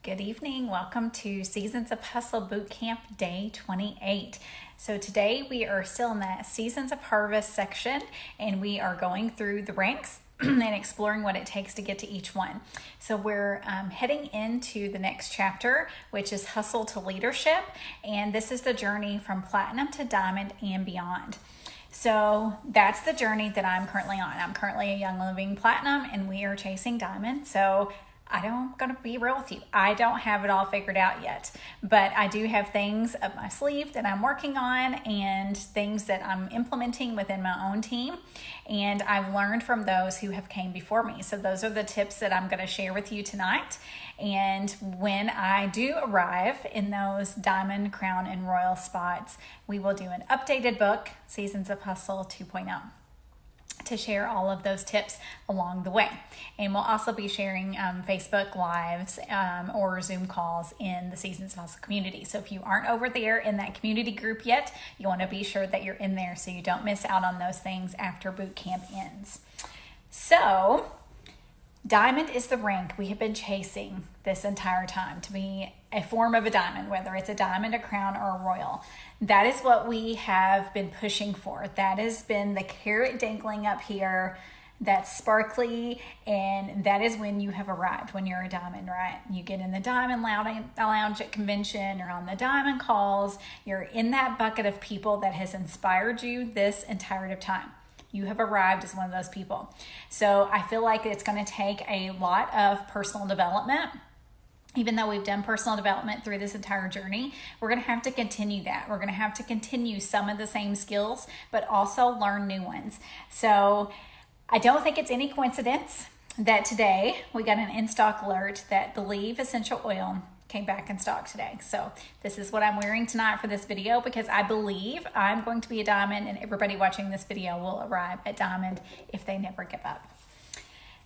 Good evening. Welcome to Seasons of Hustle Bootcamp Day 28. So today we are still in that Seasons of Harvest section, and we are going through the ranks and exploring what it takes to get to each one. So we're heading into the next chapter, which is Hustle to Leadership, and this is the journey from Platinum to Diamond and beyond. So that's the journey that I'm currently on. I'm currently a Young Living Platinum, and we are chasing Diamond. So I'm going to be real with you. I don't have it all figured out yet, but I do have things up my sleeve that I'm working on and things that I'm implementing within my own team. And I've learned from those who have came before me. So those are the tips that I'm going to share with you tonight. And when I do arrive in those diamond, crown, and royal spots, we will do an updated book, Seasons of Hustle 2.0. to share all of those tips along the way. And we'll also be sharing Facebook Lives or Zoom calls in the Seasons of Hustle community. So if you aren't over there in that community group yet, you want to be sure that you're in there so you don't miss out on those things after boot camp ends. So Diamond is the rank we have been chasing this entire time, to be a form of a diamond, whether it's a diamond, a crown, or a royal. That is what we have been pushing for. That has been the carrot dangling up here that's sparkly, and that is when you have arrived, when you're a diamond, right? You get in the diamond lounge at convention or on the diamond calls. You're in that bucket of people that has inspired you this entire time. You have arrived as one of those people. So I feel like it's going to take a lot of personal development. Even though we've done personal development through this entire journey, we're going to have to continue that. We're going to have to continue some of the same skills, but also learn new ones. So I don't think it's any coincidence that today we got an in-stock alert that Believe Essential Oil came back in stock today. So this is what I'm wearing tonight for this video, because I believe I'm going to be a diamond, and everybody watching this video will arrive at diamond if they never give up.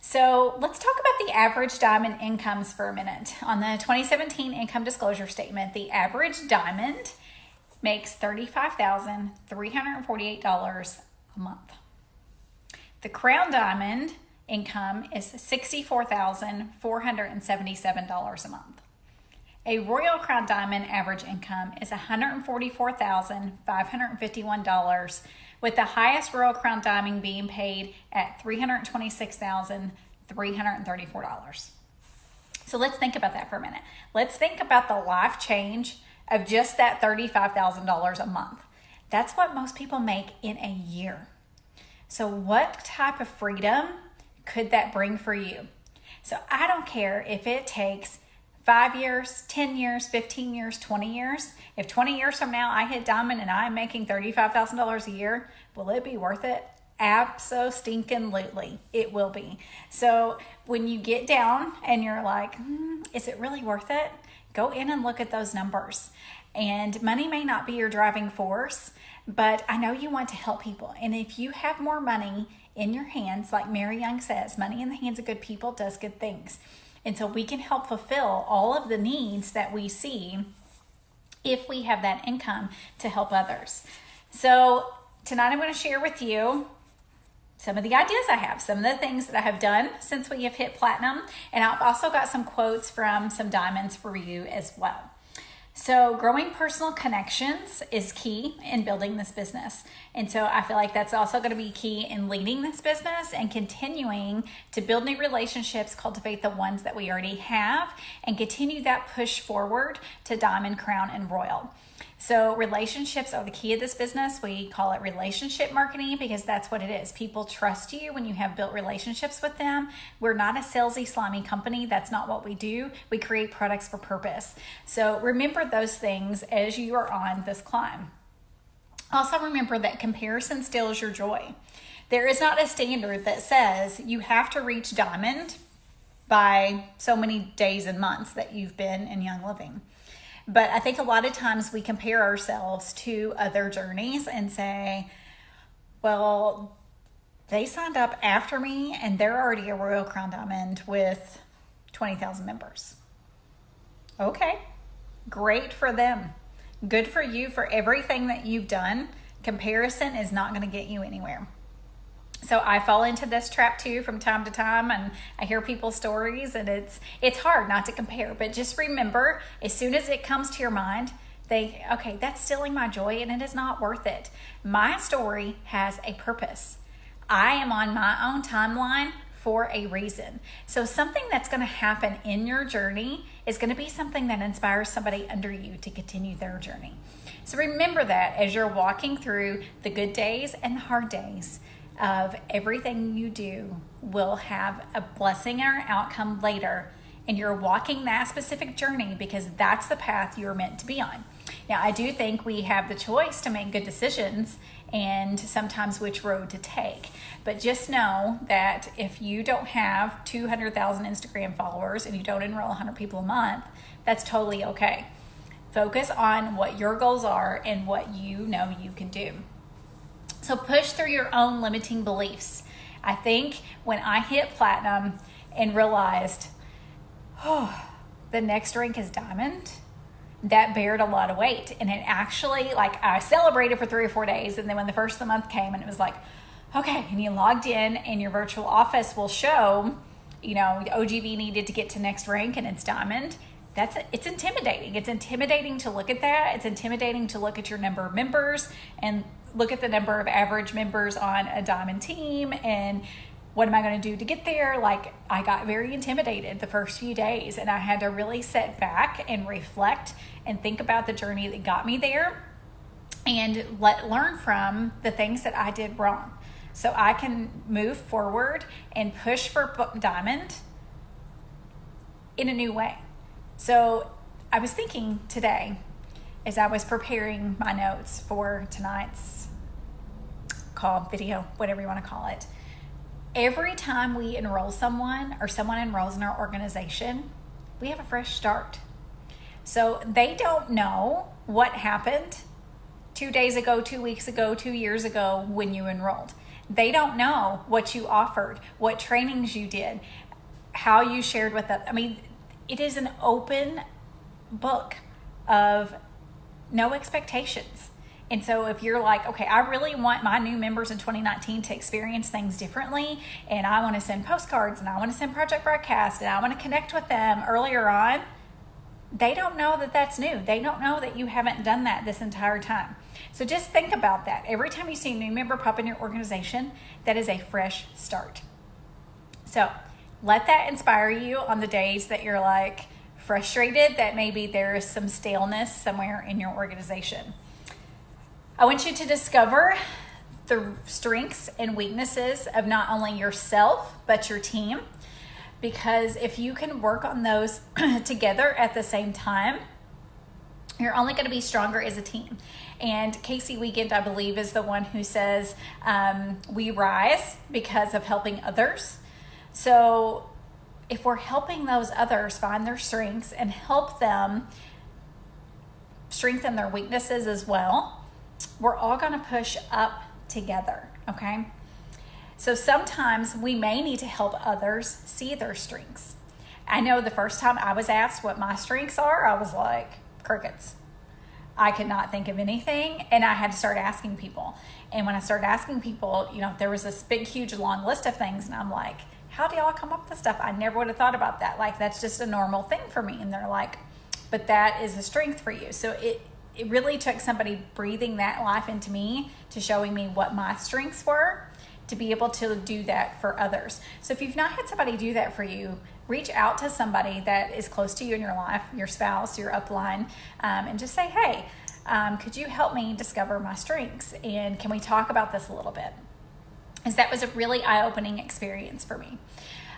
So let's talk about the average diamond incomes for a minute. On the 2017 income disclosure statement, the average diamond makes $35,348 a month. The crown diamond income is $64,477 a month. A royal crown diamond average income is $144,551, with the highest royal crown diamond being paid at $326,334. So let's think about that for a minute. Let's think about the life change of just that $35,000 a month. That's what most people make in a year. So what type of freedom could that bring for you? So I don't care if it takes 5 years, 10 years, 15 years, 20 years. If 20 years from now I hit diamond and I'm making $35,000 a year, will it be worth it? Abso-stinking-lutely, it will be. So when you get down and you're like, is it really worth it? Go in and look at those numbers. And money may not be your driving force, but I know you want to help people. And if you have more money in your hands, like Mary Young says, money in the hands of good people does good things. And so we can help fulfill all of the needs that we see if we have that income to help others. So tonight I'm going to share with you some of the ideas I have, some of the things that I have done since we have hit platinum. And I've also got some quotes from some diamonds for you as well. So growing personal connections is key in building this business. And so I feel like that's also going to be key in leading this business and continuing to build new relationships, cultivate the ones that we already have, and continue that push forward to diamond, crown, and royal. So relationships are the key of this business. We call it relationship marketing because that's what it is. People trust you when you have built relationships with them. We're not a salesy, slimy company. That's not what we do. We create products for purpose. So remember those things as you are on this climb. Also remember that comparison steals your joy. There is not a standard that says you have to reach diamond by so many days and months that you've been in Young Living. But I think a lot of times we compare ourselves to other journeys and say, well, they signed up after me and they're already a Royal Crown Diamond with 20,000 members. Okay, great for them. Good for you for everything that you've done. Comparison is not going to get you anywhere. So I fall into this trap too from time to time, and I hear people's stories, and it's hard not to compare. But just remember, as soon as it comes to your mind, okay, that's stealing my joy, and it is not worth it. My story has a purpose. I am on my own timeline for a reason. So something that's going to happen in your journey is going to be something that inspires somebody under you to continue their journey. So remember that as you're walking through the good days and the hard days of everything you do will have a blessing or outcome later, and you're walking that specific journey because that's the path you're meant to be on. Now, I do think we have the choice to make good decisions and sometimes which road to take. But just know that if you don't have 200,000 Instagram followers and you don't enroll 100 people a month, that's totally okay. Focus on what your goals are and what you know you can do. So push through your own limiting beliefs. I think when I hit platinum and realized, the next rank is diamond, that bared a lot of weight. And it actually, I celebrated for 3 or 4 days. And then when the first of the month came and it was like, okay, and you logged in and your virtual office will show, OGV needed to get to next rank and it's diamond. It's intimidating. It's intimidating to look at that. It's intimidating to look at your number of members and look at the number of average members on a diamond team and what am I going to do to get there? I got very intimidated the first few days, and I had to really sit back and reflect and think about the journey that got me there and learn from the things that I did wrong so I can move forward and push for diamond in a new way. So I was thinking today as I was preparing my notes for tonight's call, video, whatever you want to call it. Every time we enroll someone or someone enrolls in our organization, we have a fresh start. So they don't know what happened 2 days ago, 2 weeks ago, 2 years ago when you enrolled. They don't know what you offered, what trainings you did, how you shared with them. It is an open book of no expectations. And so if you're like, okay, I really want my new members in 2019 to experience things differently, and I want to send postcards, and I want to send project broadcasts, and I want to connect with them earlier on, they don't know that that's new. They don't know that you haven't done that this entire time. So just think about that. Every time you see a new member pop in your organization, that is a fresh start. So let that inspire you on the days that you're frustrated that maybe there is some staleness somewhere in your organization. I want you to discover the strengths and weaknesses of not only yourself, but your team. Because if you can work on those together at the same time, you're only going to be stronger as a team. And Casey Wiegand, I believe, is the one who says, we rise because of helping others. So if we're helping those others find their strengths and help them strengthen their weaknesses as well, we're all going to push up together, okay? So sometimes we may need to help others see their strengths. I know the first time I was asked what my strengths are, I was like, crickets. I could not think of anything, and I had to start asking people. And when I started asking people, there was this big, huge, long list of things, and I'm like, how do y'all come up with stuff? I never would have thought about that. That's just a normal thing for me. And they're like, but that is a strength for you. So it really took somebody breathing that life into me to showing me what my strengths were to be able to do that for others. So if you've not had somebody do that for you, reach out to somebody that is close to you in your life, your spouse, your upline, and just say, hey, could you help me discover my strengths? And can we talk about this a little bit? Because that was a really eye-opening experience for me.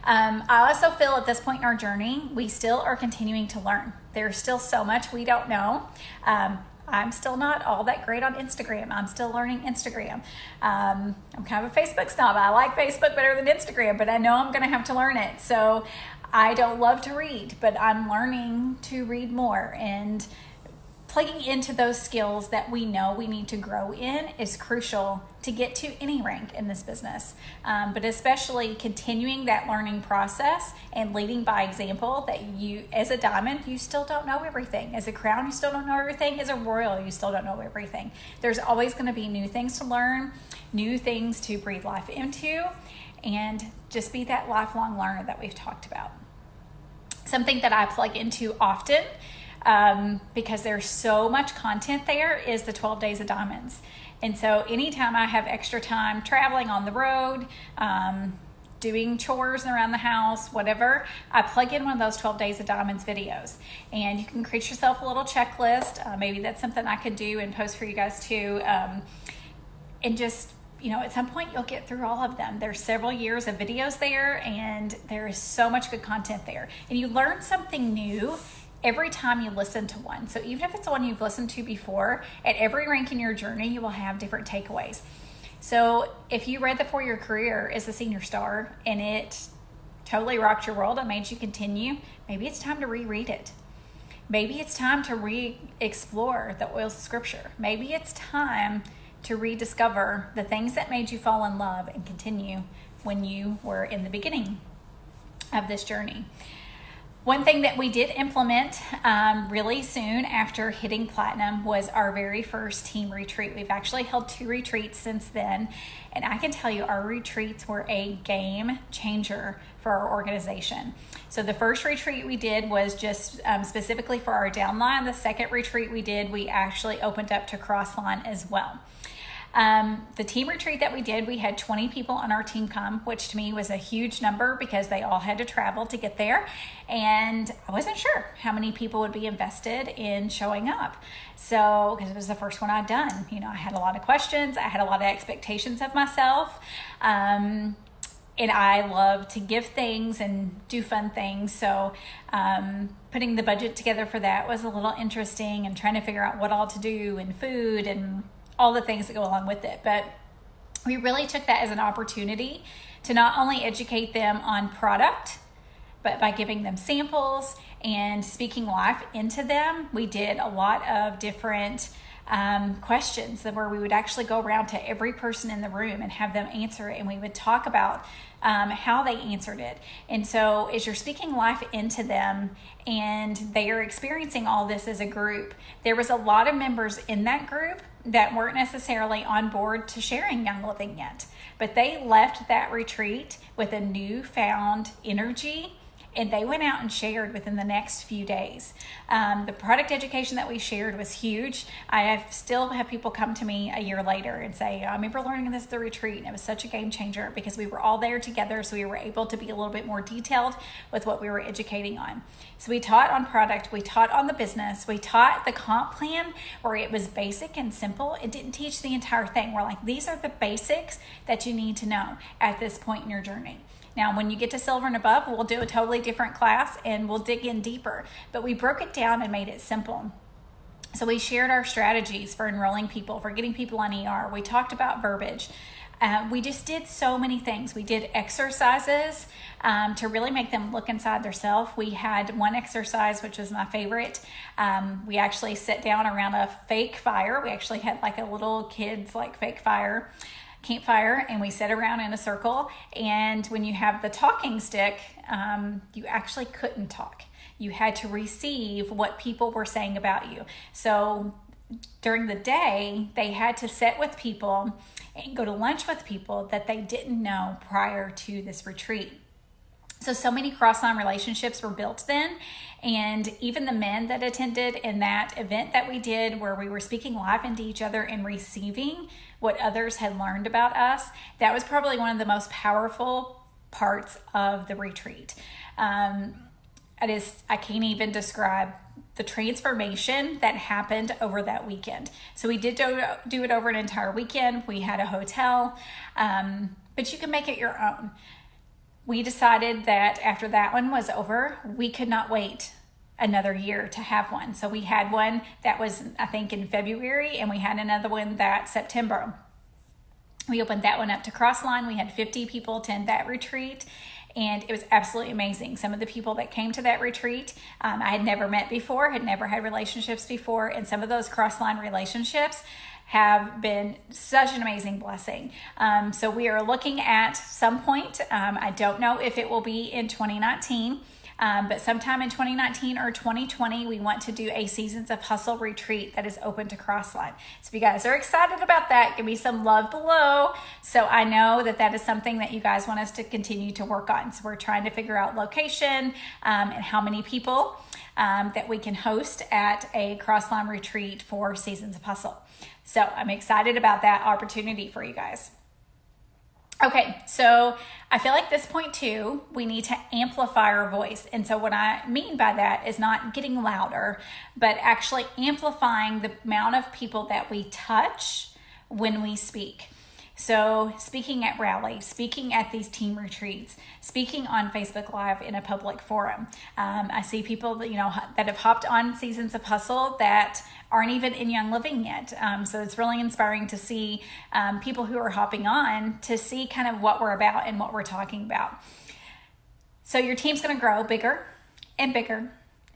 I also feel at this point in our journey, we still are continuing to learn. There's still so much we don't know. I'm still not all that great on Instagram. I'm still learning Instagram. I'm kind of a Facebook snob. I like Facebook better than Instagram, but I know I'm going to have to learn it. So I don't love to read, but I'm learning to read more and plugging into those skills that we know we need to grow in is crucial to get to any rank in this business, but especially continuing that learning process and leading by example. That you, as a diamond, you still don't know everything. As a crown, you still don't know everything. As a royal, you still don't know everything. There's always going to be new things to learn, new things to breathe life into, and just be that lifelong learner that we've talked about. Something that I plug into often, because there's so much content there, is the 12 Days of Diamonds. And so anytime I have extra time traveling on the road, doing chores around the house, whatever, I plug in one of those 12 Days of Diamonds videos. And you can create yourself a little checklist. Maybe that's something I could do and post for you guys too. And just, at some point you'll get through all of them. There's several years of videos there, and there is so much good content there. And you learn something new every time you listen to one. So even if it's one you've listened to before, at every rank in your journey, you will have different takeaways. So if you read the 4-year career as a senior star and it totally rocked your world and made you continue, maybe it's time to reread it. Maybe it's time to re-explore the oils of scripture. Maybe it's time to rediscover the things that made you fall in love and continue when you were in the beginning of this journey. One thing that we did implement really soon after hitting platinum was our very first team retreat. We've actually held 2 retreats since then, and I can tell you our retreats were a game changer for our organization. So the first retreat we did was just specifically for our downline. The second retreat we actually opened up to crossline as well. The team retreat that we did, we had 20 people on our team come, which to me was a huge number because they all had to travel to get there. And I wasn't sure how many people would be invested in showing up. So, because it was the first one I'd done, I had a lot of questions. I had a lot of expectations of myself. And I love to give things and do fun things. So, putting the budget together for that was a little interesting, and trying to figure out what all to do and food and all the things that go along with it. But we really took that as an opportunity to not only educate them on product, but by giving them samples and speaking life into them. We did a lot of different questions where we would actually go around to every person in the room and have them answer it, and we would talk about how they answered it. And so as you're speaking life into them and they are experiencing all this as a group, there was a lot of members in that group that weren't necessarily on board to sharing Young Living yet, but they left that retreat with a newfound energy, and they went out and shared within the next few days. The product education that we shared was huge. I still have people come to me a year later and say, I remember learning this at the retreat, and it was such a game changer because we were all there together, so we were able to be a little bit more detailed with what we were educating on. So we taught on product, we taught on the business, we taught the comp plan where it was basic and simple. It didn't teach the entire thing. We're like, these are the basics that you need to know at this point in your journey. Now, when you get to silver and above, we'll do a totally different class and we'll dig in deeper. But we broke it down and made it simple. So we shared our strategies for enrolling people, for getting people on ER. We talked about verbiage. We just did so many things. We did exercises to really make them look inside themselves. We had one exercise, which was my favorite. We actually sat down around a fake fire. We actually had like a little kids fake fire. Campfire, and we sat around in a circle, and when you have the talking stick, you actually couldn't talk. You had to receive what people were saying about you. So during the day, they had to sit with people and go to lunch with people that they didn't know prior to this retreat. So many cross-line relationships were built then, and even the men that attended in that event that we did where we were speaking live into each other and receiving what others had learned about us, that was probably one of the most powerful parts of the retreat. I can't even describe the transformation that happened over that weekend. So we did do it over an entire weekend. We had a hotel, but you can make it your own. We decided that after that one was over, we could not wait another year to have one. So we had one that was, I think, in February, and we had another one that September. We opened that one up to Crossline. We had 50 people attend that retreat, and it was absolutely amazing. Some of the people that came to that retreat, I had never met before, had never had relationships before, and some of those cross-line relationships have been such an amazing blessing. So we are looking at some point, I don't know if it will be in 2019, but sometime in 2019 or 2020, we want to do a Seasons of Hustle retreat that is open to Crossline. So if you guys are excited about that, give me some love below. So I know that that is something that you guys want us to continue to work on. So we're trying to figure out location and how many people that we can host at a Crossline retreat for Seasons of Hustle. So I'm excited about that opportunity for you guys. Okay, so I feel like this point too, we need to amplify our voice. And so what I mean by that is not getting louder, but actually amplifying the amount of people that we touch when we speak. So speaking at rallies, speaking at these team retreats, speaking on Facebook Live in a public forum. I see people that, that have hopped on Seasons of Hustle that aren't even in Young Living yet. So it's really inspiring to see people who are hopping on to see kind of what we're about and what we're talking about. So your team's going to grow bigger and bigger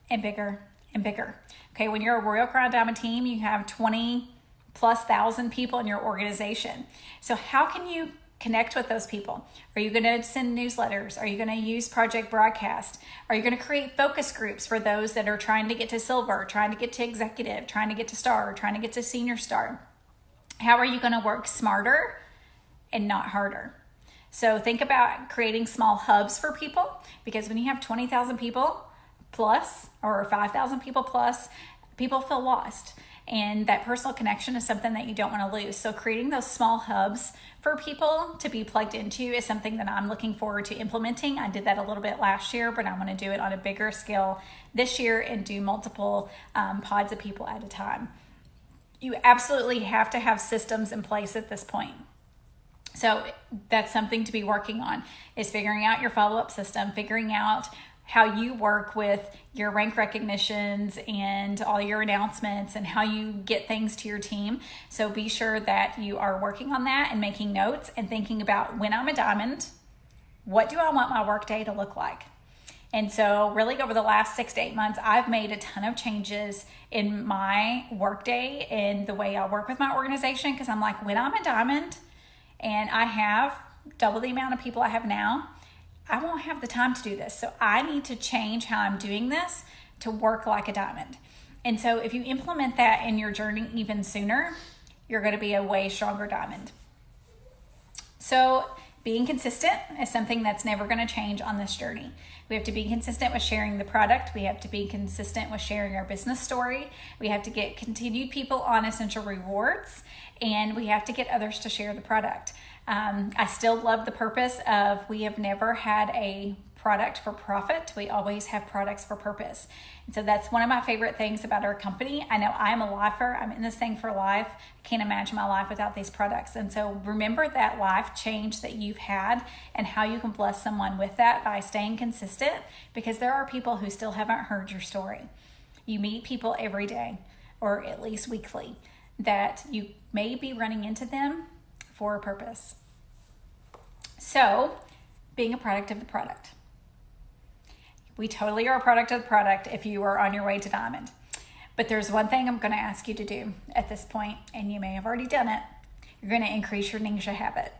and bigger and bigger. Okay, when you're a Royal Crown Diamond team, you have 20+ thousand people in your organization. So how can you connect with those people? Are you going to send newsletters? Are you going to use Project Broadcast? Are you going to create focus groups for those that are trying to get to silver, trying to get to executive, trying to get to star, trying to get to senior star? How are you going to work smarter and not harder? So think about creating small hubs for people, because when you have 20,000 people plus or 5,000 people plus, people feel lost. And that personal connection is something that you don't want to lose. So creating those small hubs for people to be plugged into is something that I'm looking forward to implementing. I did that a little bit last year, but I want to do it on a bigger scale this year and do multiple pods of people at a time. You absolutely have to have systems in place at this point. So that's something to be working on, is figuring out your follow-up system, figuring out how you work with your rank recognitions and all your announcements and how you get things to your team. So be sure that you are working on that and making notes and thinking about, when I'm a diamond, what do I want my workday to look like? And so really over the last 6 to 8 months, I've made a ton of changes in my workday and the way I work with my organization, because I'm like, when I'm a diamond and I have double the amount of people I have now, I won't have the time to do this. So I need to change how I'm doing this to work like a diamond. And so if you implement that in your journey even sooner, you're going to be a way stronger diamond. So being consistent is something that's never going to change on this journey. We have to be consistent with sharing the product. We have to be consistent with sharing our business story. We have to get continued people on Essential Rewards, and we have to get others to share the product. I still love the purpose of, we have never had a product for profit. We always have products for purpose. And so that's one of my favorite things about our company. I know I'm a lifer. I'm in this thing for life. I can't imagine my life without these products. And so remember that life change that you've had and how you can bless someone with that by staying consistent, because there are people who still haven't heard your story. You meet people every day, or at least weekly, that you may be running into them for a purpose. So being a product of the product. We totally are a product of the product if you are on your way to diamond. But there's one thing I'm going to ask you to do at this point, and you may have already done it. You're going to increase your ninja habit.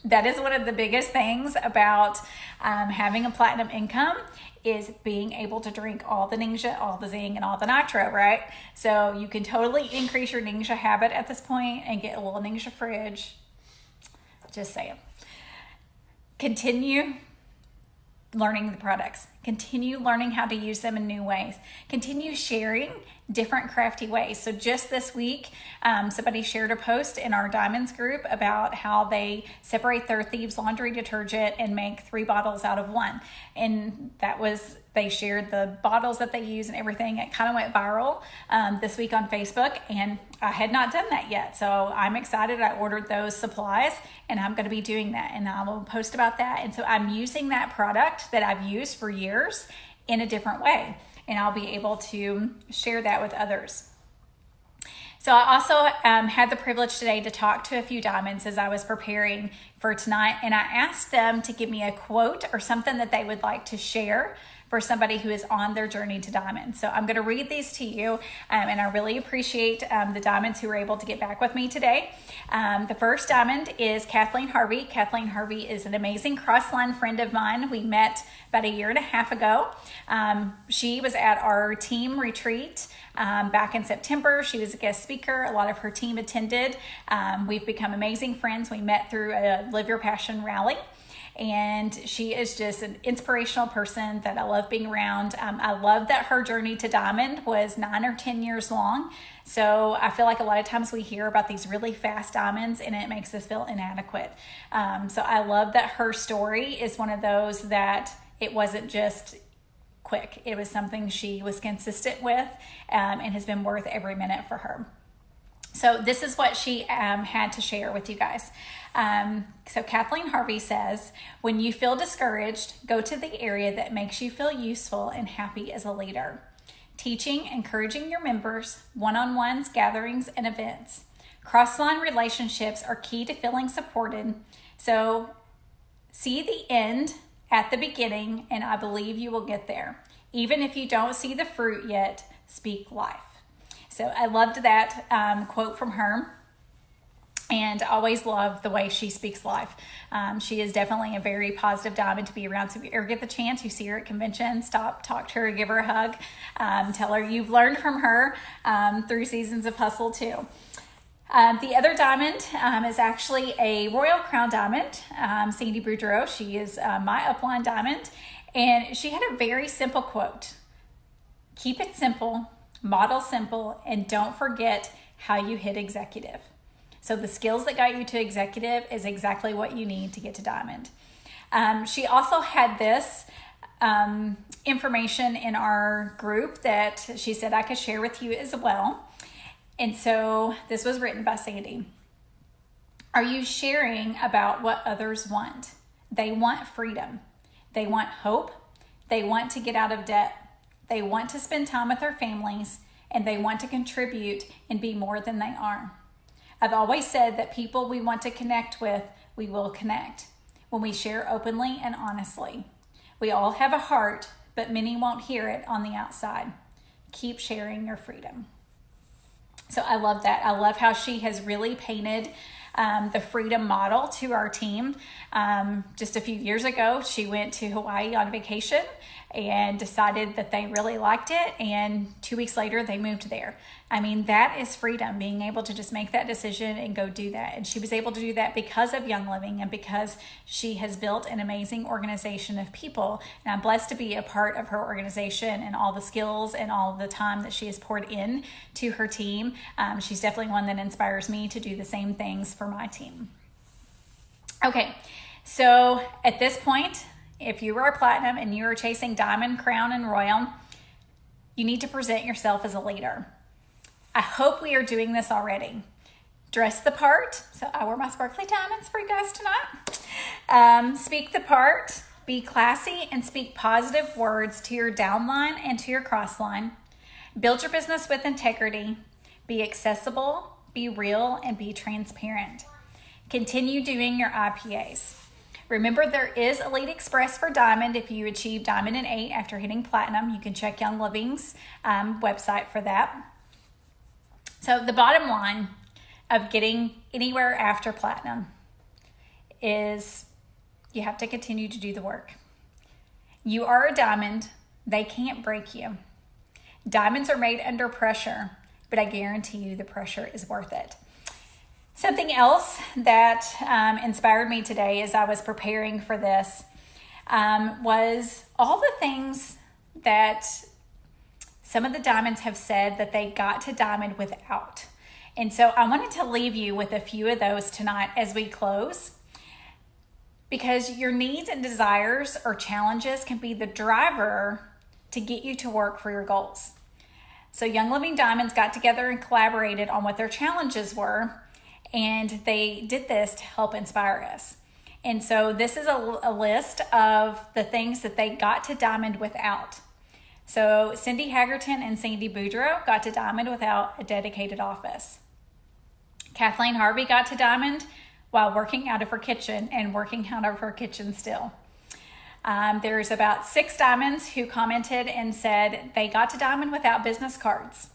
That is one of the biggest things about having a platinum income, is being able to drink all the ninja, all the zing, and all the nitro, right? So you can totally increase your ninja habit at this point and get a little ninja fridge. Just saying. Continue learning the products. Continue learning how to use them in new ways. Continue sharing different crafty ways. So just this week, somebody shared a post in our Diamonds group about how they separate their Thieves laundry detergent and make 3 bottles out of 1. And that was, they shared the bottles that they use and everything. It kind of went viral this week on Facebook, and I had not done that yet. So I'm excited. I ordered those supplies, and I'm going to be doing that, and I will post about that. And so I'm using that product that I've used for years in a different way, and I'll be able to share that with others. So I also had the privilege today to talk to a few diamonds as I was preparing for tonight, and I asked them to give me a quote or something that they would like to share for somebody who is on their journey to diamond. So I'm going to read these to you, and I really appreciate the diamonds who were able to get back with me today. The first diamond is Kathleen Harvey. Kathleen Harvey is an amazing cross-line friend of mine. We met about a year and a half ago. She was at our team retreat back in September. She was a guest speaker. A lot of her team attended. We've become amazing friends. We met through a Live Your Passion rally. And she is just an inspirational person that I love being around. I love that her journey to diamond was 9 or 10 years long. So I feel like a lot of times we hear about these really fast diamonds and it makes us feel inadequate. So I love that her story is one of those that it wasn't just quick. It was something she was consistent with and has been worth every minute for her. So this is what she had to share with you guys. So Kathleen Harvey says, when you feel discouraged, go to the area that makes you feel useful and happy as a leader. Teaching, encouraging your members, one-on-ones, gatherings, and events. Cross-line relationships are key to feeling supported. So see the end at the beginning, and I believe you will get there. Even if you don't see the fruit yet, speak life. So I loved that quote from her, and always love the way she speaks life. She is definitely a very positive diamond to be around. So if you ever get the chance, you see her at convention, stop, talk to her, give her a hug, tell her you've learned from her through Seasons of Hustle too. The other diamond is actually a Royal Crown diamond, Sandy Boudreau. She is my upline diamond, and she had a very simple quote. Keep it simple, model simple, and don't forget how you hit executive. So the skills that got you to executive is exactly what you need to get to diamond. She also had this information in our group that she said I could share with you as well. And so this was written by Sandy. Are you sharing about what others want? They want freedom. They want hope. They want to get out of debt. They want to spend time with their families, and they want to contribute and be more than they are. I've always said that people we want to connect with, we will connect when we share openly and honestly. We all have a heart, but many won't hear it on the outside. Keep sharing your freedom. So I love that. I love how she has really painted the freedom model to our team. Just a few years ago, she went to Hawaii on vacation and decided that they really liked it. And 2 weeks later, they moved there. I mean, that is freedom, being able to just make that decision and go do that. And she was able to do that because of Young Living and because she has built an amazing organization of people. And I'm blessed to be a part of her organization and all the skills and all the time that she has poured in to her team. She's definitely one that inspires me to do the same things for my team. Okay, so at this point, if you are platinum and you are chasing diamond, crown, and royal, you need to present yourself as a leader. I hope we are doing this already. Dress the part. So I wore my sparkly diamonds for you guys tonight. Speak the part. Be classy and speak positive words to your downline and to your crossline. Build your business with integrity. Be accessible, be real, and be transparent. Continue doing your IPAs. Remember, there is Elite Express for Diamond. If you achieve Diamond in 8 after hitting Platinum, you can check Young Living's website for that. So the bottom line of getting anywhere after Platinum is you have to continue to do the work. You are a diamond. They can't break you. Diamonds are made under pressure, but I guarantee you the pressure is worth it. Something else that inspired me today as I was preparing for this was all the things that some of the diamonds have said that they got to diamond without. And so I wanted to leave you with a few of those tonight as we close, because your needs and desires or challenges can be the driver to get you to work for your goals. So Young Living Diamonds got together and collaborated on what their challenges were, and they did this to help inspire us. And so this is a list of the things that they got to diamond without. So Cindy Haggerton and Sandy Boudreau got to Diamond without a dedicated office. Kathleen Harvey got to Diamond while working out of her kitchen and working out of her kitchen still. There's about 6 Diamonds who commented and said they got to Diamond without business cards.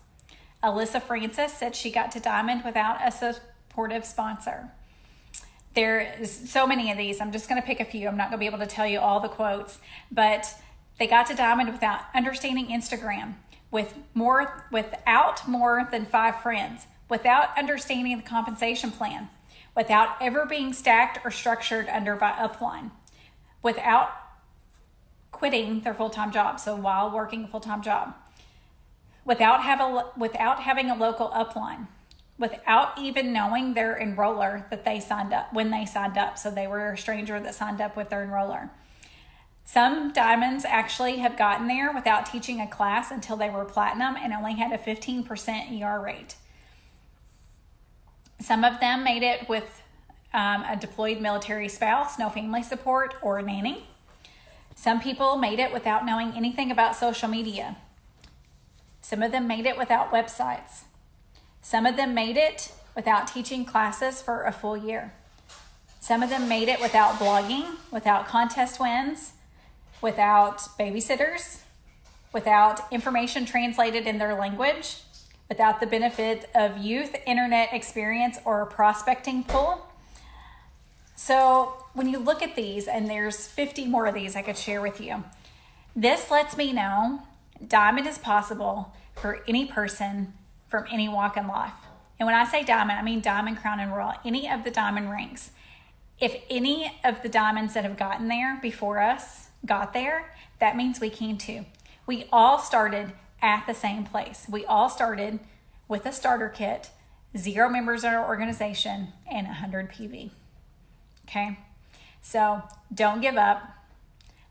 Alyssa Francis said she got to Diamond without a supportive sponsor. There's so many of these. I'm just going to pick a few. I'm not going to be able to tell you all the quotes, but they got to Diamond without understanding Instagram, without more than 5 friends, without understanding the compensation plan, without ever being stacked or structured under by upline, without quitting their full-time job, so while working a full-time job, without having a local upline, without even knowing their enroller that they signed up when they signed up. So they were a stranger that signed up with their enroller. Some Diamonds actually have gotten there without teaching a class until they were platinum and only had a 15% ER rate. Some of them made it with a deployed military spouse, no family support, or a nanny. Some people made it without knowing anything about social media. Some of them made it without websites. Some of them made it without teaching classes for a full year. Some of them made it without blogging, without contest wins, without babysitters, without information translated in their language, without the benefit of youth internet experience or a prospecting pool. So when you look at these, and there's 50 more of these I could share with you, this lets me know Diamond is possible for any person from any walk in life. And when I say Diamond, I mean Diamond, Crown, and Royal, any of the Diamond ranks. If any of the Diamonds that have gotten there before us got there, that means we can too. We all started at the same place. We all started with a starter kit, 0 members in our organization, and 100 PV. Okay? So don't give up.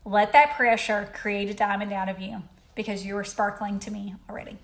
Let that pressure create a diamond out of you, because you are sparkling to me already.